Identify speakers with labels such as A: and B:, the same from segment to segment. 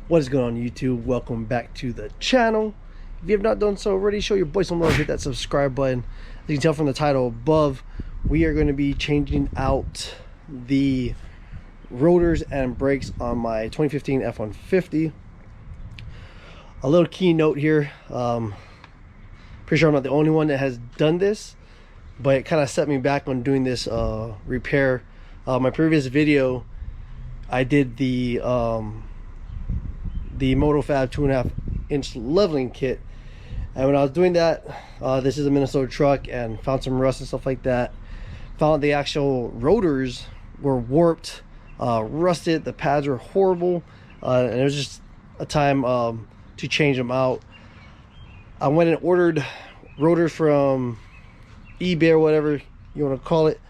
A: What is going on, YouTube? Welcome back to the channel. If you have not done so already, show your boy some love, hit that subscribe button. As you can tell from the title above, we are going to be changing out the rotors and brakes on my 2015 F150. A little keynote here. Pretty sure I'm not the only one that has done this, but it kind of set me back on doing this repair. My previous video, I did the MotoFab 2.5-inch leveling kit, and when I was doing that, this is a Minnesota truck, and found some rust and stuff like that. Found the actual rotors were warped, rusted, the pads were horrible, and it was just a time to change them out. I went and ordered rotors from eBay or whatever you want to call it.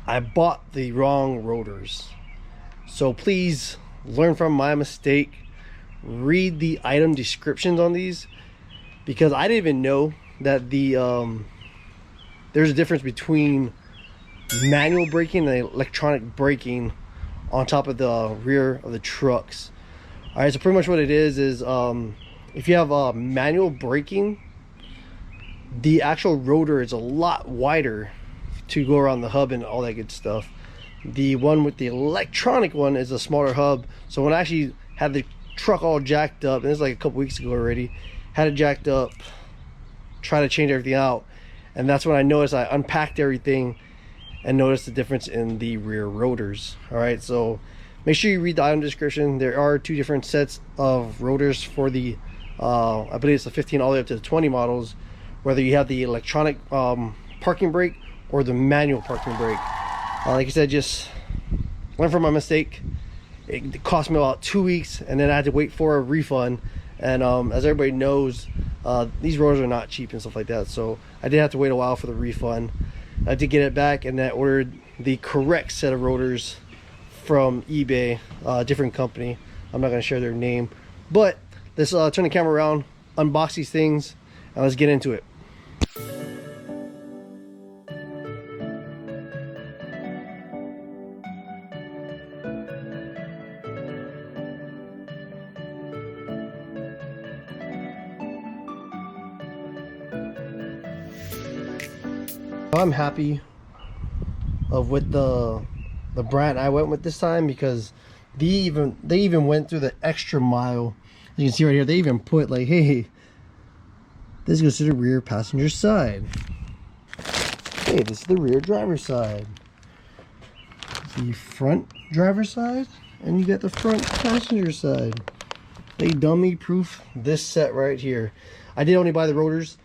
A: I bought the wrong rotors, so please learn from my mistake. Read the item descriptions on these, because I didn't even know that there's a difference between manual braking and electronic braking on top of the rear of the trucks. All right, so pretty much what it is if you have manual braking, the actual rotor is a lot wider to go around the hub and all that good stuff. The one with the electronic one is a smaller hub. So when I actually had the truck all jacked up, and this is like a couple weeks ago already, had it jacked up, try to change everything out, and that's when I noticed, I unpacked everything and noticed the difference in the rear rotors. All right, so make sure you read the item description. There are two different sets of rotors for the I believe it's the 15 all the way up to the 20 models, whether you have the electronic parking brake or the manual parking brake. Like I said, just learn from my mistake. It cost me about 2 weeks, and then I had to wait for a refund. And as everybody knows, these rotors are not cheap and stuff like that, so I did have to wait a while for the refund. I did get it back, and I ordered the correct set of rotors from eBay, a different company. I'm not going to share their name, but let's turn the camera around, unbox these things, and let's get into it. I'm happy with the brand I went with this time, because they even went through the extra mile. You can see right here, they even put like, hey, this goes to the rear passenger side. Hey, this is the rear driver's side. The front driver's side, and you got the front passenger side. They dummy proof this set right here. I did only buy the rotors,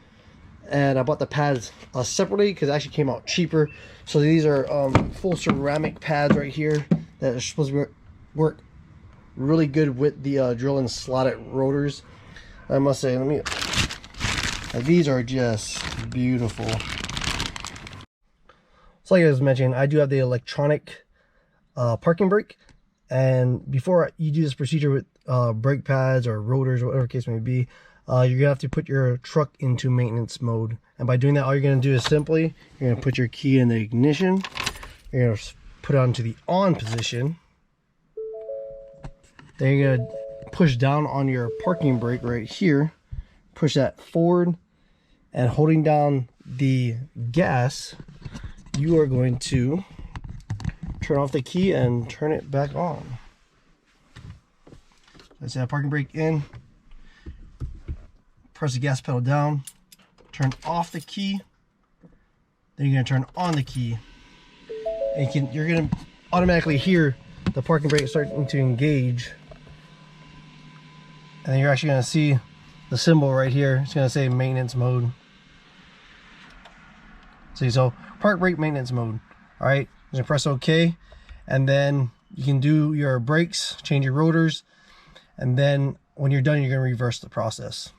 A: and I bought the pads separately because it actually came out cheaper. So these are full ceramic pads right here that are supposed to work really good with the drill and slotted rotors. I must say, these are just beautiful. So like I was mentioning, I do have the electronic parking brake, and before you do this procedure with brake pads or rotors or whatever the case may be, you're gonna have to put your truck into maintenance mode. And by doing that, all you're gonna do is simply, you're gonna put your key in the ignition, you're gonna put it onto the on position, then you're gonna push down on your parking brake right here, push that forward, and holding down the gas, you are going to turn off the key and turn it back on. Let's have parking brake in, press the gas pedal down, turn off the key, then you're going to turn on the key, and you're going to automatically hear the parking brake starting to engage, and then you're actually going to see the symbol right here. It's going to say maintenance mode. See, so park brake maintenance mode. All right, you're going to press OK, and then you can do your brakes, change your rotors, and then when you're done, you're going to reverse the process.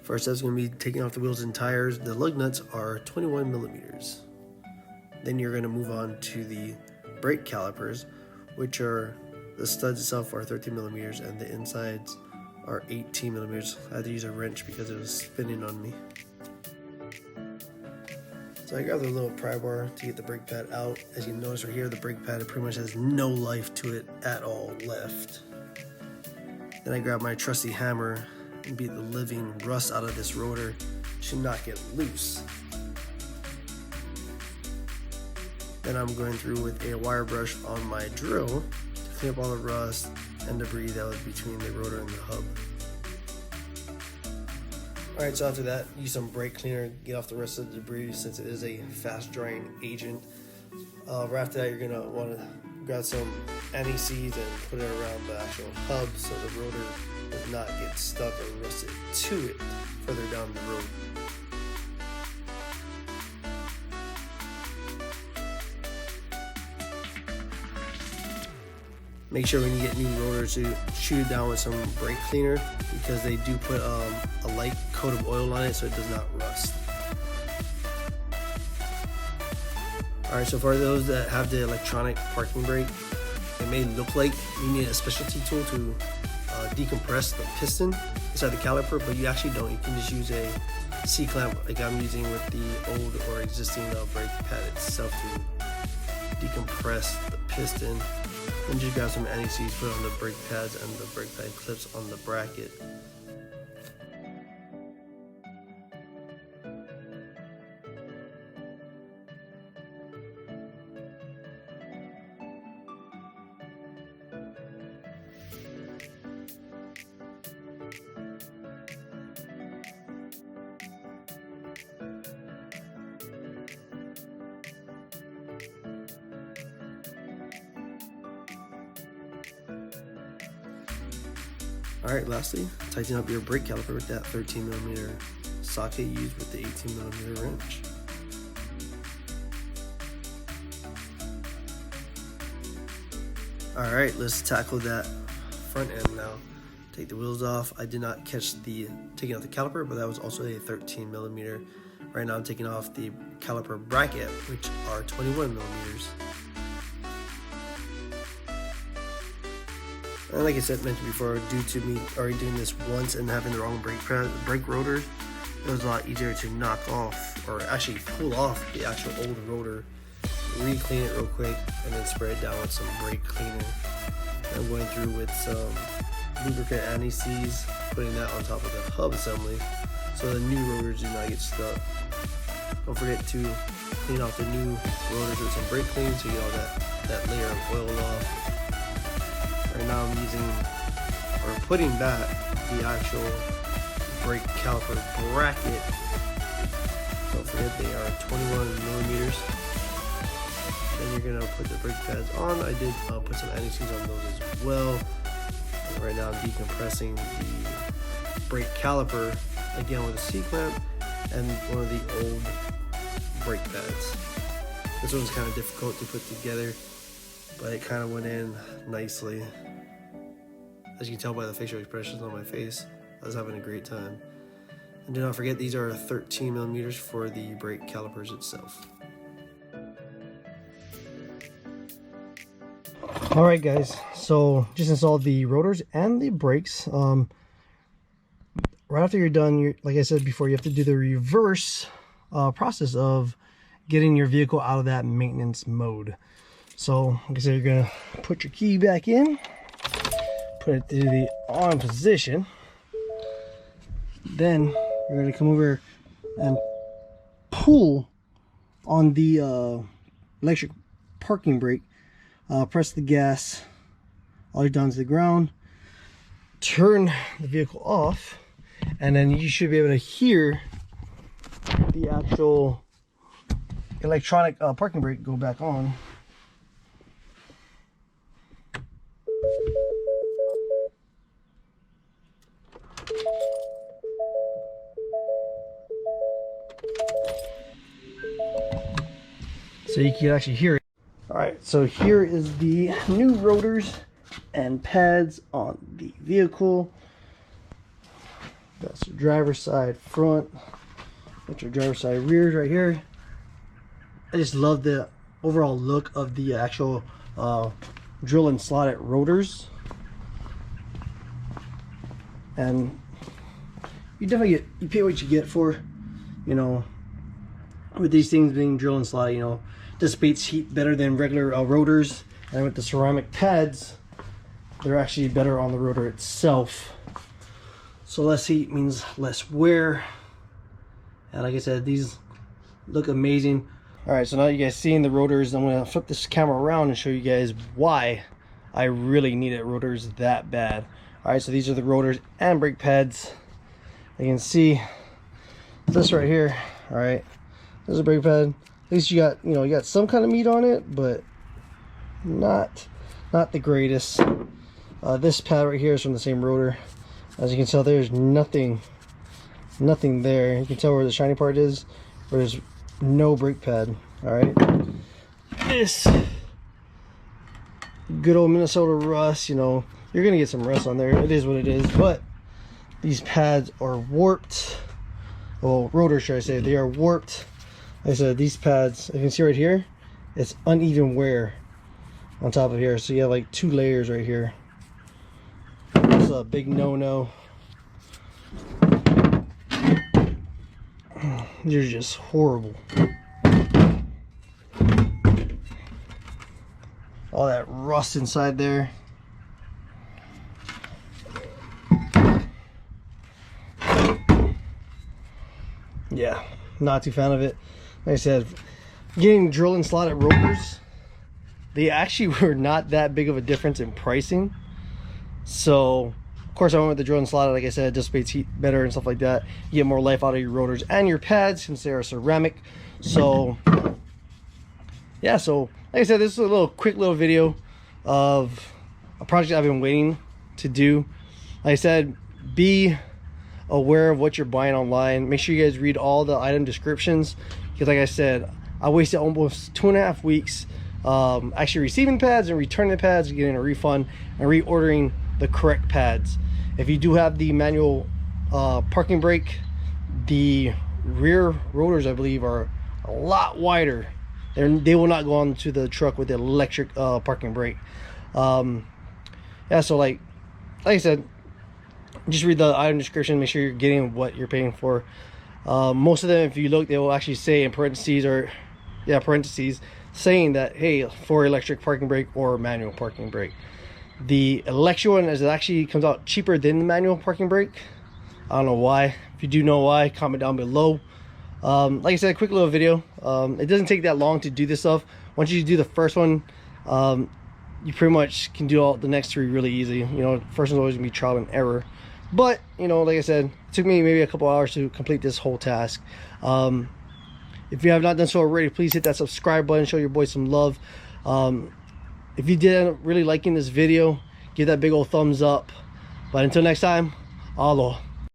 A: First step is going to be taking off the wheels and tires. The lug nuts are 21 millimeters. Then you're going to move on to the brake calipers, which are, the studs itself are 13 millimeters and the insides are 18 millimeters. I had to use a wrench because it was spinning on me. So I grabbed a little pry bar to get the brake pad out. As you notice right here, the brake pad pretty much has no life to it at all left. Then I grabbed my trusty hammer and beat the living rust out of this rotor to knock it loose. Then I'm going through with a wire brush on my drill to clean up all the rust and debris that was between the rotor and the hub. Alright, so after that, use some brake cleaner, get off the rest of the debris since it is a fast drying agent. Right after that, you're going to want to grab some anti-seize and put it around the actual hub so the rotor does not get stuck or rusted to it further down the road. Make sure when you get new rotors to shoot it down with some brake cleaner because they do put a light coat of oil on it so it does not rust. Alright, so for those that have the electronic parking brake, it may look like you need a specialty tool to decompress the piston inside the caliper, but you actually don't. You can just use a C-clamp like I'm using with the old or existing brake pad itself to decompress the piston. And just grab some anti-seize, put it on the brake pads and the brake pad clips on the bracket. Alright, lastly, tighten up your brake caliper with that 13mm socket used with the 18mm wrench. Alright, let's tackle that front end now. Take the wheels off. I did not catch the taking off the caliper, but that was also a 13mm. Right now I'm taking off the caliper bracket, which are 21mm. And like I said, mentioned before, due to me already doing this once and having the wrong brake rotors, it was a lot easier to knock off, or actually pull off the actual old rotor, re-clean it real quick, and then spray it down with some brake cleaner. I'm going through with some lubricant anti-seize, putting that on top of the hub assembly, so the new rotors do not get stuck. Don't forget to clean off the new rotors with some brake clean so you get all that layer of oil off. Right now I'm using, or putting back, the actual brake caliper bracket. Don't forget they are 21mm. Then you're gonna put the brake pads on. I did put some anti-seize on those as well. And right now I'm decompressing the brake caliper again with a C-clamp and one of the old brake pads. This one's kind of difficult to put together, but it kind of went in nicely. As you can tell by the facial expressions on my face, I was having a great time. And do not forget, these are 13mm for the brake calipers itself. Alright guys, so just installed the rotors and the brakes. Right after you're done, like I said before, you have to do the reverse process of getting your vehicle out of that maintenance mode. So, like I said, you're going to put your key back in, put it to the on position. Then you're going to come over and pull on the electric parking brake. Press the gas all the way down to the ground. Turn the vehicle off, and then you should be able to hear the actual electronic parking brake go back on. So you can actually hear it. Alright, so here is the new rotors and pads on the vehicle. That's your driver's side front. That's your driver's side rears right here. I just love the overall look of the actual drill and slotted rotors. And you definitely you pay what you get for, you know, with these things being drill and slide, you know, dissipates heat better than regular rotors. And with the ceramic pads, they're actually better on the rotor itself. So less heat means less wear. And like I said, these look amazing. All right, so now you guys seeing the rotors. I'm gonna flip this camera around and show you guys why I really needed rotors that bad. All right, so these are the rotors and brake pads. You can see this right here. All right, there's a brake pad. At least you got, you know, you got some kind of meat on it, but not the greatest. This pad right here is from the same rotor. As you can tell, there's nothing there. You can tell where the shiny part is, where there's no brake pad. All right, this good old Minnesota rust, you know, you're gonna get some rust on there. It is what it is. But these pads are warped. Well, rotors, should I say? They are warped. Like I said, these pads, you can see right here, it's uneven wear on top of here. So you have like 2 layers right here. That's a big no-no. They're just horrible. All that rust inside there. Yeah, not too fan of it. Like I said, getting drill and slotted rotors, they actually were not that big of a difference in pricing. So of course I went with the drill and slotted. Like I said, it dissipates heat better and stuff like that. You get more life out of your rotors and your pads since they are ceramic. So yeah, so like I said, this is a quick little video of a project I've been waiting to do. Like I said, be aware of what you're buying online. Make sure you guys read all the item descriptions, because like I said, I wasted almost 2.5 weeks actually receiving pads and returning the pads, getting a refund, and reordering the correct pads. If you do have the manual parking brake, the rear rotors, I believe, are a lot wider, and they will not go onto the truck with the electric parking brake. Yeah, so like I said, just read the item description. Make sure you're getting what you're paying for. Most of them, if you look, they will actually say in parentheses, or yeah, parentheses, saying that, hey, for electric parking brake or manual parking brake. The electric one actually comes out cheaper than the manual parking brake. I don't know why. If you do know why, comment down below. Like I said, a quick little video. It doesn't take that long to do this stuff. Once you do the first one, you pretty much can do all the next 3 really easy. You know, first one's always gonna be trial and error. But you know, like I said, it took me maybe a couple hours to complete this whole task. If you have not done so already, please hit that subscribe button, show your boy some love. If you did end up really liking this video, give that big old thumbs up. But until next time, aloha.